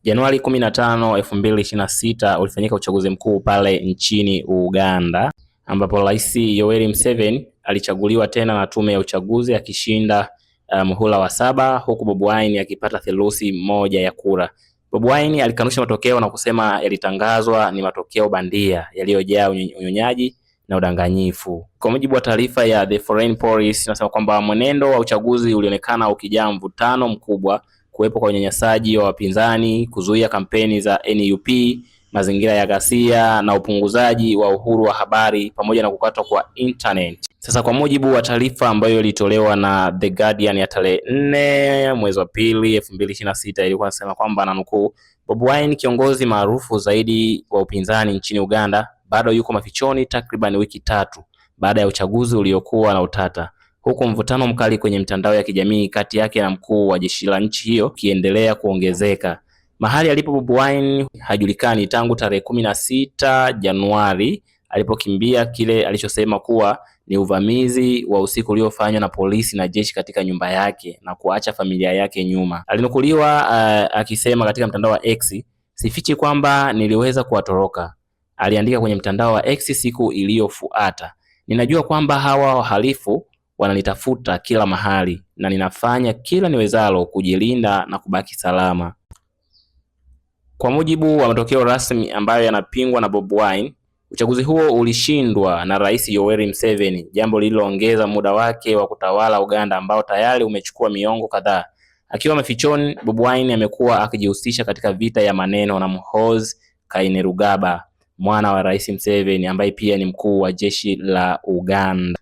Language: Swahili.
Januari 15, 2026 ulifanyika uchaguzi mkuu pale nchini Uganda, ambapo Rais Yoweri Museveni alichaguliwa tena na tume ya uchaguzi akishinda muhula wa 7, huku Bobi Wine akipata theluthi moja ya kura. Bobi Wine alikanusha matokeo na kusema yalitangazwa ni matokeo bandia yaliyojaa unyonyaji na udanganyifu. Kwa mujibu wa taarifa ya The Foreign Policy, nasema kwamba mwenendo wa uchaguzi ulionekana ukijaa mvutano mkubwa, kuwepo kwa unyanyasaji wa wapinzani, kuzuia kampeni za NUP, mazingira ya ghasia na upunguzaji wa uhuru wa habari pamoja na kukatwa kwa internet. Sasa kwa mujibu wa taarifa ambayo ilitolewa na The Guardian ya tarehe 4 mwezi wa pili 2026, ilikuwa inasema kwamba na nukuu, Bobi Wine, kiongozi maarufu zaidi wa upinzani nchini Uganda, bado yuko mafichoni takriban wiki 3 baada ya uchaguzi uliokuwa na utata, huku mvutano mkali kwenye mitandao ya kijamii kati yake na mkuu wa jeshi la nchi hiyo kiendelea kuongezeka. Mahali alipo Bobi Wine hajulikani tangu tarehe 16 Januari alipokimbia kile alichosema kuwa ni uvamizi wa usiku uliofanywa na polisi na jeshi katika nyumba yake na kuacha familia yake nyuma. Alinukuliwa akisema katika mtandao wa X, "Sifichi kwamba niliweza kuwatoroka." Aliandika kwenye mtandao wa X siku iliyofuata, "Ninajua kwamba hawa wahalifu wananitafuta kila mahali na ninafanya kila niwezalo kujilinda na kubaki salama." Kwa mujibu wa matokeo rasmi ambayo yanapingwa na Bobi Wine, uchaguzi huo ulishindwa na Rais Yoweri Museveni, jambo lililoongeza muda wake wa kutawala Uganda ambao tayari umechukua miongo kadhaa. Akiwa mafichoni, Bobi Wine amekuwa akijihusisha katika vita ya maneno na Muhoozi Kainerugaba, mwana wa Rais Museveni ambaye pia ni mkuu wa jeshi la Uganda.